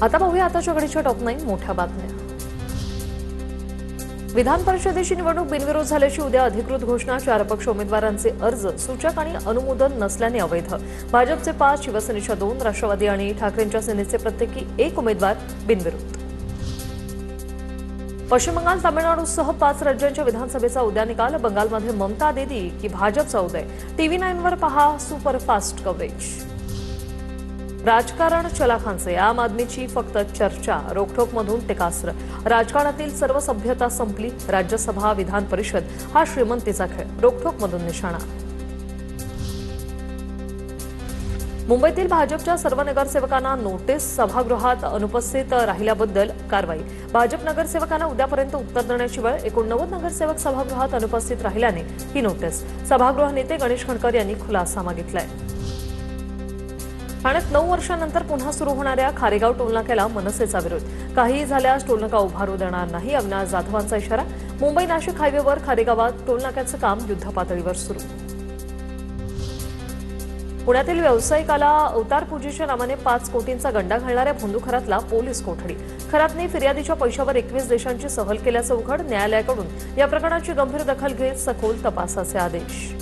आता पाहूया आताच्या घडीच्या टॉप 9 मोठ्या बातम्या। विधान परिषदेची निवडणूक बिनविरोध झाल्याची उद्या अधिकृत घोषणा। 4 अपक्ष उमेदवारांचे अर्ज सूचक आणि अनुमोदन नसल्याने अवैध। भाजपचे 5, शिवसेनेच्या 2, राष्ट्रवादी आणि ठाकरेंच्या सेनेचे प्रत्येकी 1 उमेदवार बिनविरोध। पश्चिम बंगाल, तामिळनाडूसह 5 राज्यांच्या विधानसभेचा उद्या निकाल। बंगालमध्ये ममता दीदी की भाजपचा उदय। TV9 वर पहा सुपरफास्ट कव्हरेज। राजकारण चलाखांचे, आम आदमीची फक्त चर्चा, रोखठोकमधून टीकास्त्र। राजकारणातील सर्व सभ्यता संपली। राज्यसभा, विधान परिषद हा श्रीमंतीचा खेळ, रोखठोकमधून निशाणा। मुंबईतील भाजपच्या सर्व नगरसेवकांना नोटीस। सभागृहात अनुपस्थित राहिल्याबद्दल कारवाई। भाजप नगरसेवकांना उद्यापर्यंत उत्तर देण्याची वेळ। 89 नगरसेवक सभागृहात अनुपस्थित राहिल्याने ही नोटीस। सभागृह नेते गणेश खणकर यांनी खुलासा मागितलाय। ठाण्यात 9 वर्षांनंतर पुन्हा सुरू होणाऱ्या खारेगाव टोलनाक्याला मनसेचा विरोध। काहीही झाल्यास टोलनाका उभारू देणार नाही, अविनाश जाधवांचा इशारा। मुंबई नाशिक हायवेवर खारेगावात टोलनाक्याचं काम युद्धपातळीवर सुरू। पुण्यातील व्यावसायिकाला अवतार पूजेच्या नावाने 5 कोटींचा गंडा घालणाऱ्या भोंदूखरातला पोलीस कोठडी। खरातने फिर्यादीच्या पैशावर 21 देशांची सहल केल्याचं उघड। न्यायालयाकडून या प्रकरणाची गंभीर दखल घेत सखोल तपासाचे आदेश।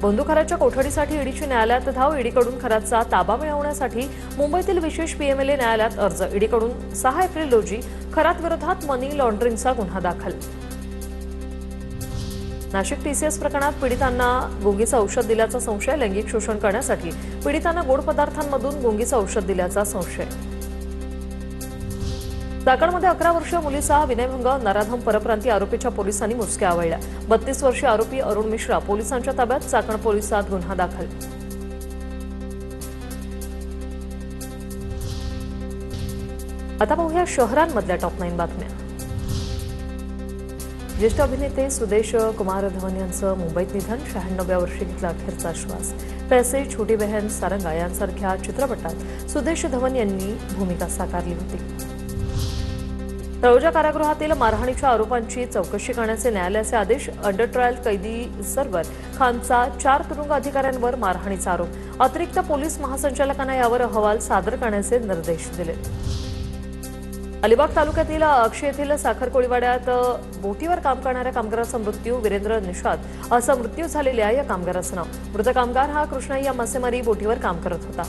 बंधुखराच्या कोठडीसाठी ईडीची न्यायालयात धाव। ईडीकडून खरातचा ताबा मिळवण्यासाठी मुंबईतील विशेष पीएमएलए न्यायालयात अर्ज। ईडीकडून 6 एप्रिल रोजी खरात विरोधात मनी लॉन्ड्रिंगचा गुन्हा दाखल। नाशिक टीसीएस प्रकरणात पीडितांना गुंगीचं औषध दिल्याचा संशय। लैंगिक शोषण करण्यासाठी पीडितांना गोड पदार्थांमधून गुंगीचं औषध दिल्याचा संशय। चाकणमध्ये 11 वर्षीय मुलीचा विनयभंग, नराधम परप्रांतीय आरोपीच्या पोलिसांनी मुसक्या आवळल्या। 32 वर्षीय आरोपी अरुण मिश्रा पोलिसांच्या ताब्यात। चाकण पोलिसात गुन्हा दाखल। आता पाहूया शहरांमधल्या टॉप 9 बातम्या। ज्येष्ठ अभिनेते सुदेश कुमार धवन यांचं मुंबईत निधन। 96व्या वर्षी घेतला अखेरचा श्वास। पैसे, छोटी बहन, सारंगा यांसारख्या चित्रपटात सुदेश धवन यांनी भूमिका साकारली होती। तळोजा कारागृहातील मारहाणीच्या आरोपांची चौकशी करण्याचे न्यायालयाचे आदेश। अंडर ट्रायल कैदी सरवर खानचा 4 तुरुंग अधिकाऱ्यांवर मारहाणीचा आरोप। अतिरिक्त पोलीस महासंचालकांना यावर अहवाल सादर करण्याचे निर्देश दिले। अलिबाग तालुक्यातील अक्षय येथील साखर कोळीवाड्यात बोटीवर काम करणाऱ्या कामगाराचा मृत्यू। वीरेंद्र निषाद असा मृत्यू झालेल्या या कामगाराचं नाव। मृत कामगार हा कृष्णय्या मासेमारी बोटीवर काम करत होता।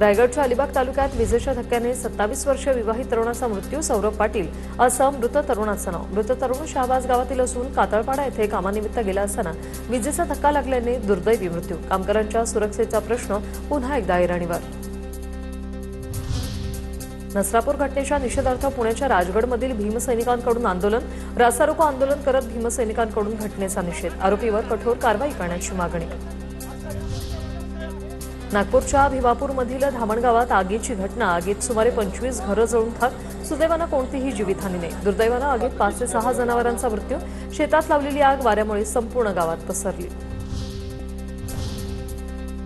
रायगडच्या अलिबाग तालुक्यात विजेच्या धक्क्याने 27 वर्षीय विवाहित तरुणाचा मृत्यू। सौरभ पाटील असं मृत तरुणाचं नाव। मृत तरुण शहाबाज गावातील असून कातळपाडा येथे कामानिमित्त गेला असताना विजेचा धक्का लागल्याने दुर्दैवी मृत्यू। कामगारांच्या सुरक्षेचा प्रश्न पुन्हा एकदा ऐरणीवर। नसरापूर घटनेच्या निषेधार्थ पुण्याच्या राजगडमधील भीमसैनिकांकडून आंदोलन। रास्तारोको आंदोलन करत भीमसैनिकांकडून घटनेचा निषेध। आरोपीवर कठोर कारवाई करण्याची मागणी। नागपूरच्या भिवापूरमधील धामणगावात आगीची घटना। आगीत सुमारे 25 घरं जळून खाक। सुदैवानं कोणतीही जीवितहानी नाही। दुर्दैवानं आगीत 5 ते 6 जनावरांचा मृत्यू। शेतात लावलेली आग वाऱ्यामुळे संपूर्ण गावात पसरली।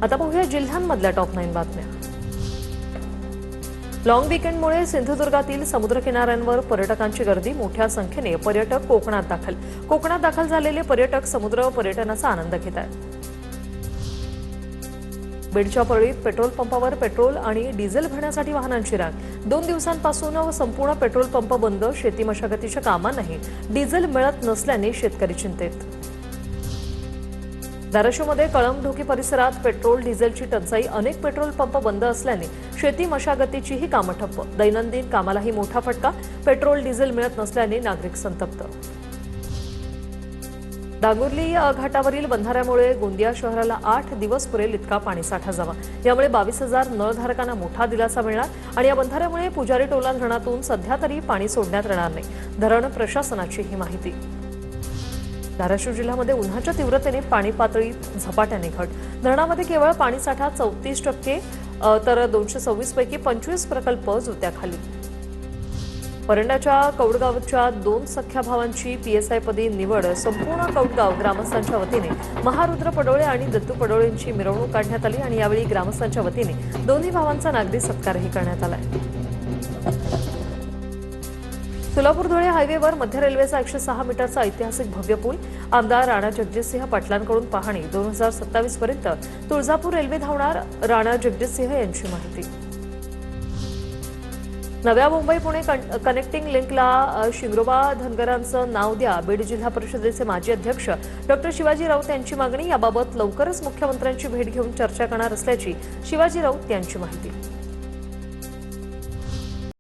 आता पाहूया जिल्ह्यांमधल्या टॉप 9 बातम्या। लॉंग वीकेंडमुळे सिंधुदुर्गातील समुद्रकिनाऱ्यांवर पर्यटकांची गर्दी। मोठ्या संख्येने पर्यटक कोकणात दाखल। कोकणात दाखल झालेले पर्यटक समुद्र पर्यटनाचा आनंद घेत आहेत। बीडच्या परळीत पेट्रोल पंपावर पेट्रोल आणि डिझेल भरण्यासाठी वाहनांची रांग। 2 दिवसांपासून संपूर्ण पेट्रोल पंप बंद। शेती मशागतीच्या कामांनाही डिझेल मिळत नसल्याने शेतकरी चिंतेत। धाराशिवमध्ये कळमढोकी परिसरात पेट्रोल डिझेलची टंचाई। अनेक पेट्रोल पंप बंद असल्याने शेती मशागतीचीही कामं ठप्प। दैनंदिन कामालाही मोठा फटका। पेट्रोल डिझेल मिळत नसल्याने नागरिक संतप्त। डांगुर्ली घाटावरील बंधाऱ्यामुळे गोंदिया शहराला 8 दिवस पुरेल इतका पाणीसाठा जमा। यामुळे 22,000 नळधारकांना मोठा दिलासा मिळणार आणि या बंधाऱ्यामुळे पुजारी टोला धरणातून सध्या तरी पाणी सोडण्यात येणार नाही। धरण प्रशासनाची ही माहिती। धाराशिव जिल्ह्यामध्ये उन्हाच्या तीव्रतेने पाणी पातळीत झपाट्याने घट। धरणामध्ये केवळ पाणीसाठा 34% तर 226 पैकी 25 प्रकल्प जुत्याखाली। परंड्याच्या कौडगावच्या 2 सख्या भावांची पीएसआय पदी निवड। संपूर्ण कौडगाव ग्रामस्थांच्या वतीने महारुद्र पडोळे आणि दत्तू पडोळेंची मिरवणूक काढण्यात आली आणि यावेळी ग्रामस्थांच्या वतीने दोन्ही भावांचा नागरी सत्कारही करण्यात आला। सोलापूर धुळे हायवेवर मध्य रेल्वेचा 106 मीटरचा ऐतिहासिक भव्य पूल आमदार राणा जगजितसिंह पाटलांकडून पाहणी 2027 पर्यंत तुळजापूर रेल्वे धावणार राणा जगजितसिंह यांची माहिती नव्या मुंबई पुणे कनेक्टिंग लिंकला शिंगरोबा धनगरांचं नाव द्या बीड जिल्हा परिषदेचे माजी अध्यक्ष डॉक्टर शिवाजी राऊत यांची मागणी याबाबत लवकरच मुख्यमंत्र्यांची भेट घेऊन चर्चा करणार असल्याची शिवाजी राऊत यांची माहिती